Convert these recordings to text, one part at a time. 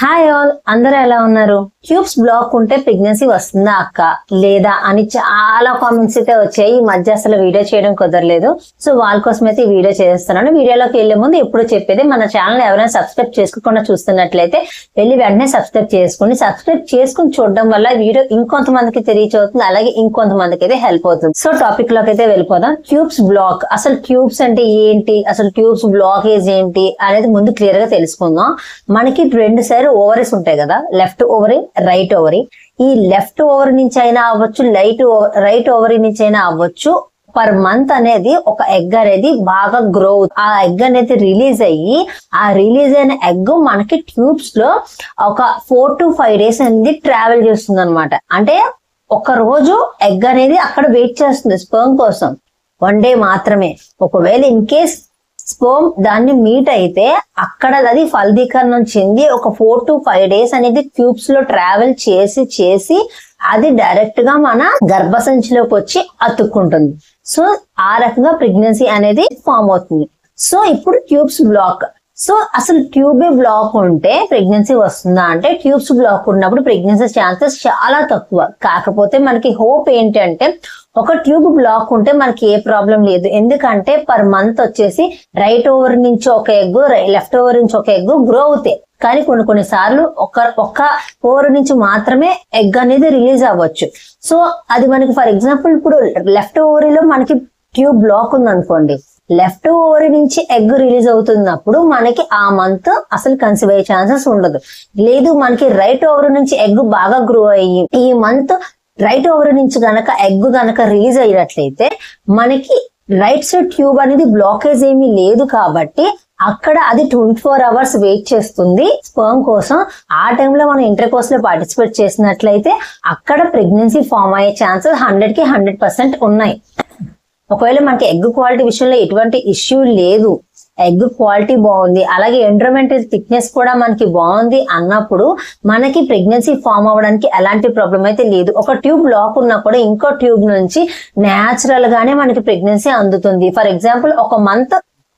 Hi all, అందరూ ఎలా ఉన్నారు? ట్యూబ్స్ బ్లాక్ ఉంటే ప్రెగ్నెన్సీ వస్తుందా అక్క లేదా అని చాలా కామెంట్స్ అయితే వచ్చాయి. ఈ మధ్య అసలు వీడియో చేయడం కుదరలేదు. సో వాళ్ళ కోసం అయితే ఈ వీడియో చేస్తున్నాను. వీడియోలోకి వెళ్లే ముందు ఎప్పుడు చెప్పేది, మన ఛానల్ ఎవరైనా సబ్స్క్రైబ్ చేసుకోకుండా చూస్తున్నట్లయితే వెళ్ళి వెంటనే సబ్స్క్రైబ్ చేసుకుని చూడడం వల్ల వీడియో ఇంకొంతమందికి రీచ్ అవుతుంది, అలాగే ఇంకొంతమందికి అయితే హెల్ప్ అవుతుంది. సో టాపిక్ లోకి అయితే వెళ్ళిపోదాం. ట్యూబ్స్ బ్లాక్, అసలు ట్యూబ్స్ అంటే ఏంటి, అసలు ట్యూబ్స్ బ్లాకేజ్ ఏంటి అనేది ముందు క్లియర్ గా తెలుసుకుందాం. మనకి రెండు సైడ్ ఓవరీస్ ఉంటాయి కదా, లెఫ్ట్ ఓవరీ, రైట్ ఓవరీ. ఈ లెఫ్ట్ ఓవరీ నుంచి అయినా అవ్వచ్చు, రైట్ ఓవరీ నుంచి అయినా అవ్వచ్చు. పర్ మంత్ అనేది ఒక ఎగ్ అనేది బాగా గ్రో, ఆ ఎగ్ అనేది రిలీజ్ అయ్యి, ఆ రిలీజ్ అయిన ఎగ్ మనకి ట్యూబ్స్ లో ఒక 4 to 5 days అనేది ట్రావెల్ చేస్తుంది అనమాట. అంటే ఒక రోజు ఎగ్ అనేది అక్కడ వెయిట్ చేస్తుంది స్పెర్మ్ కోసం, 1 day మాత్రమే. ఒకవేళ ఇన్ కేస్ స్పెర్మ్ దాన్ని మీట్ అయితే అక్కడ అది ఫలదీకరణం చెంది ఒక 4 to 5 days అనేది ట్యూబ్స్ లో ట్రావెల్ చేసి అది డైరెక్ట్ గా మన గర్భసంచిలోకి వచ్చి అతుక్కుంటుంది. సో ఆ రకంగా ప్రెగ్నెన్సీ అనేది ఫామ్ అవుతుంది. సో ఇప్పుడు ట్యూబ్స్ బ్లాక్. సో అసలు ట్యూబ్ బ్లాక్ ఉంటే ప్రెగ్నెన్సీ వస్తుందా అంటే, ట్యూబ్స్ బ్లాక్ ఉన్నప్పుడు ప్రెగ్నెన్సీ ఛాన్సెస్ చాలా తక్కువ. కాకపోతే మనకి హోప్ ఏంటంటే, ఒక ట్యూబ్ బ్లాక్ ఉంటే మనకి ఏ ప్రాబ్లం లేదు. ఎందుకంటే పర్ మంత్ వచ్చేసి రైట్ ఓవర్ నుంచి ఒక ఎగ్, లెఫ్ట్ ఓవర్ నుంచి ఒక ఎగ్ గ్రో అవుతాయి. కానీ కొన్ని సార్లు ఒక్క ఓవర్ నుంచి మాత్రమే ఎగ్ అనేది రిలీజ్ అవ్వచ్చు. సో అది మనకి ఫర్ ఎగ్జాంపుల్ ఇప్పుడు లెఫ్ట్ ఓవరీలో మనకి ట్యూబ్ బ్లాక్ ఉంది అనుకోండి, లెఫ్ట్ ఓవరీ నుంచి ఎగ్ రిలీజ్ అవుతున్నప్పుడు మనకి ఆ మంత్ అసలు కన్సీవ్ అయ్యే ఛాన్సెస్ ఉండదు. లేదు మనకి రైట్ ఓవరీ నుంచి ఎగ్ బాగా గ్రో అయ్యి ఈ మంత్ రైట్ ఓవరీ నుంచి గనక ఎగ్ గనక రిలీజ్ అయ్యినట్లయితే మనకి రైట్ సైడ్ ట్యూబ్ అనేది బ్లాకేజ్ ఏమీ లేదు కాబట్టి అక్కడ అది 24 hours వెయిట్ చేస్తుంది స్పెర్మ్ కోసం. ఆ టైంలో మనం ఇంటర్కోర్స్ లో పార్టిసిపేట్ చేసినట్లయితే అక్కడ ప్రెగ్నెన్సీ ఫామ్ అయ్యే ఛాన్సెస్ 100కి 100% ఉన్నాయి. ఒకవేళ మనకి ఎగ్ క్వాలిటీ విషయంలో ఎటువంటి ఇష్యూ లేదు, ఎగ్ క్వాలిటీ బాగుంది, అలాగే ఎండ్రోమెంటల్ థిక్నెస్ కూడా మనకి బాగుంది అన్నప్పుడు మనకి ప్రెగ్నెన్సీ ఫామ్ అవ్వడానికి ఎలాంటి ప్రాబ్లం అయితే లేదు. ఒక ట్యూబ్ బ్లాక్ ఉన్నా కూడా ఇంకో ట్యూబ్ నుంచి న్యాచురల్ గానే మనకి ప్రెగ్నెన్సీ అందుతుంది. ఫర్ ఎగ్జాంపుల్ ఒక మంత్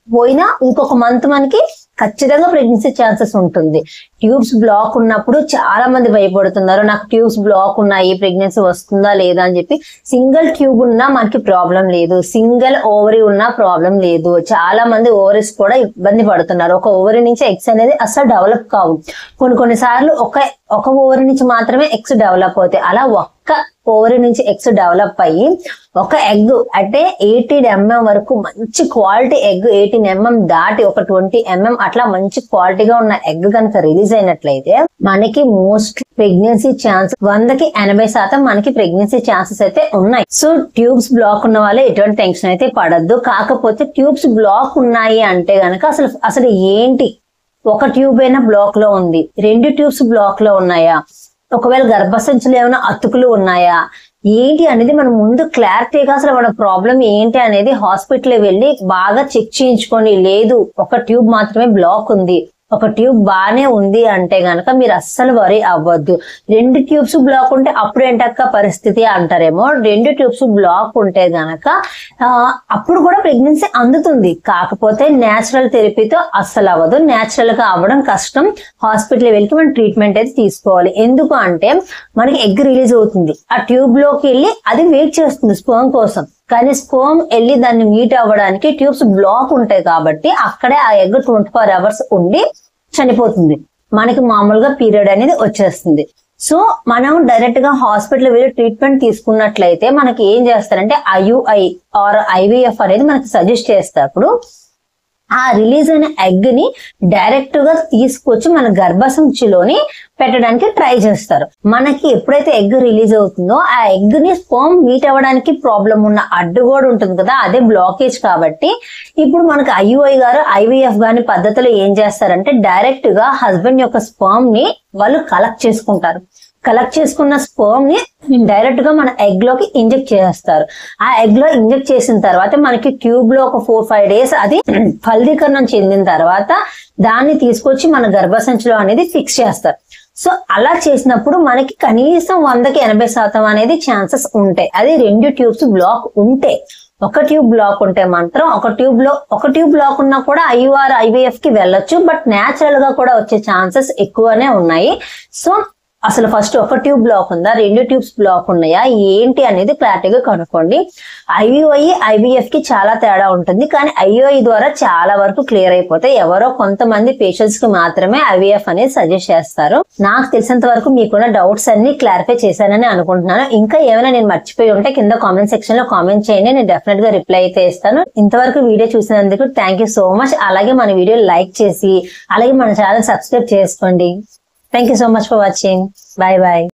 పోయినా ఇంకొక మంత్ మనకి ఖచ్చితంగా ప్రెగ్నెన్సీ ఛాన్సెస్ ఉంటుంది. ట్యూబ్స్ బ్లాక్ ఉన్నప్పుడు చాలా మంది భయపడుతున్నారు, నాకు ట్యూబ్స్ బ్లాక్ ఉన్నాయి ప్రెగ్నెన్సీ వస్తుందా లేదా అని చెప్పి. సింగిల్ ట్యూబ్ ఉన్నా మనకి ప్రాబ్లం లేదు, సింగిల్ ఓవరీ ఉన్నా ప్రాబ్లం లేదు. చాలా మంది ఓవరీస్ కూడా ఇబ్బంది పడుతున్నారు. ఒక ఓవరీ నుంచి ఎగ్స్ అనేది అసలు డెవలప్ కావు. కొన్నిసార్లు ఒక ఓవరీ నుంచి మాత్రమే ఎగ్స్ డెవలప్ అవుతాయి. అలా ఒక్క ఓవరీ నుంచి ఎగ్స్ డెవలప్ అయ్యి ఒక ఎగ్ అంటే 18 mm వరకు మంచి క్వాలిటీ ఎగ్, 18 mm దాటి ఒక 20 mm అట్లా మంచి క్వాలిటీగా ఉన్న ఎగ్ కనుక రిలీజ్ అయినట్లయితే మనకి మోస్ట్ ప్రెగ్నెన్సీ ఛాన్స్ 100కి 80% మనకి ప్రెగ్నెన్సీ ఛాన్సెస్ అయితే ఉన్నాయి. సో ట్యూబ్స్ బ్లాక్ ఉన్న వాళ్ళు ఎటువంటి టెన్షన్ అయితే పడద్దు. కాకపోతే ట్యూబ్స్ బ్లాక్ ఉన్నాయి అంటే గనక అసలు ఏంటి, ఒక ట్యూబ్ అయినా బ్లాక్ లో ఉంది, 2 ట్యూబ్స్ బ్లాక్ లో ఉన్నాయా, ఒకవేళ గర్భసంచులు ఏమైనా అతుకులు ఉన్నాయా, ఏంటి అనేది మనం ముందు క్లారిటీగా అసలు మన ప్రాబ్లం ఏంటి అనేది హాస్పిటల్ వెళ్ళి బాగా చెక్ చేయించుకొని, లేదు ఒక ట్యూబ్ మాత్రమే బ్లాక్ ఉంది, ఒక ట్యూబ్ బానే ఉంది అంటే గనక మీరు అస్సలు వరీ అవ్వద్దు. 2 ట్యూబ్స్ బ్లాక్ ఉంటే అప్పుడు ఏంటక్క పరిస్థితి అంటారేమో. 2 ట్యూబ్స్ బ్లాక్ ఉంటే గనక అప్పుడు కూడా ప్రెగ్నెన్సీ అందుతుంది. కాకపోతే న్యాచురల్ థెరపీతో అస్సలు అవ్వదు, న్యాచురల్ గా అవ్వడం కష్టం. హాస్పిటల్ వెళ్ళి మనం ట్రీట్మెంట్ అయితే తీసుకోవాలి. ఎందుకు అంటే మనకి ఎగ్ రిలీజ్ అవుతుంది, ఆ ట్యూబ్ లోకి వెళ్ళి అది వెయిట్ చేస్తుంది స్పెర్మ్ కోసం. కానీ స్పెర్మ్ వెళ్ళి దాన్ని మీట్ అవ్వడానికి ట్యూబ్స్ బ్లాక్ ఉంటాయి కాబట్టి అక్కడే ఆ ఎగ్ 24 hours ఉండి చనిపోతుంది. మనకి మామూలుగా పీరియడ్ అనేది వచ్చేస్తుంది. సో మనం డైరెక్ట్ గా హాస్పిటల్ వెళ్ళి ట్రీట్మెంట్ తీసుకున్నట్లయితే మనకి ఏం చేస్తారంటే IUI ఆర్ IVF అనేది మనకి సజెస్ట్ చేస్తారు. ఆ రిలీజ్ అయిన ఎగ్ ని డైరెక్ట్ గా తీసుకొచ్చి మన గర్భసంచిలోని పెట్టడానికి ట్రై చేస్తారు. మనకి ఎప్పుడైతే ఎగ్ రిలీజ్ అవుతుందో ఆ ఎగ్ ని స్పెర్మ్ మీట్ అవ్వడానికి ప్రాబ్లం ఉన్న అడ్డుగోడు ఉంటుంది కదా, అదే బ్లాకేజ్. కాబట్టి ఇప్పుడు మనకి IUI గారు IVF గాని పద్ధతిలో ఏం చేస్తారంటే డైరెక్ట్ గా హస్బెండ్ యొక్క స్పెర్మ్ ని వాళ్ళు కలెక్ట్ చేసుకుంటారు. కలెక్ట్ చేసుకున్న స్పెర్మ్ ని డైరెక్ట్ గా మన ఎగ్ లోకి ఇంజెక్ట్ చేస్తారు. ఆ ఎగ్ లో ఇంజెక్ట్ చేసిన తర్వాత మనకి ట్యూబ్ లో ఒక 4-5 days అది ఫలదీకరణం చెందిన తర్వాత దాన్ని తీసుకొచ్చి మన గర్భసంచిలో అనేది ఫిక్స్ చేస్తారు. సో అలా చేసినప్పుడు మనకి కనీసం 100కి 80% అనేది ఛాన్సెస్ ఉంటాయి. అది 2 ట్యూబ్స్ బ్లాక్ ఉంటే. ఒక ట్యూబ్ బ్లాక్ ఉంటే మాత్రం ఒక ట్యూబ్ బ్లాక్ ఉన్నా కూడా ఐయుఆర్ IVF కి వెళ్ళొచ్చు. బట్ న్యాచురల్ గా కూడా వచ్చే ఛాన్సెస్ ఎక్కువనే ఉన్నాయి. సో అసలు ఫస్ట్ ఒక ట్యూబ్ బ్లాక్ ఉందా, 2 ట్యూబ్స్ బ్లాక్ ఉన్నాయా, ఏంటి అనేది క్లారిటీగా కనుక్కోండి. IVF కి చాలా తేడా ఉంటుంది. కానీ IUI ద్వారా చాలా వరకు క్లియర్ అయిపోతాయి. ఎవరో కొంతమంది పేషెంట్స్ కి మాత్రమే IVF అనేది సజెస్ట్ చేస్తారు. నాకు తెలిసినంత వరకు మీకున్న డౌట్స్ అన్ని క్లారిఫై చేశానని అనుకుంటున్నాను. ఇంకా ఏమైనా నేను మర్చిపోయి ఉంటే కింద కామెంట్ సెక్షన్ లో కామెంట్ చేయండి, నేను డెఫినెట్ గా రిప్లై అయితే ఇస్తాను. ఇంతవరకు వీడియో చూసినందుకు థ్యాంక్ యూ సో మచ్. అలాగే మన వీడియో లైక్ చేసి అలాగే మన ఛానల్ సబ్స్క్రైబ్ చేసుకోండి. Thank you so much for watching. Bye bye.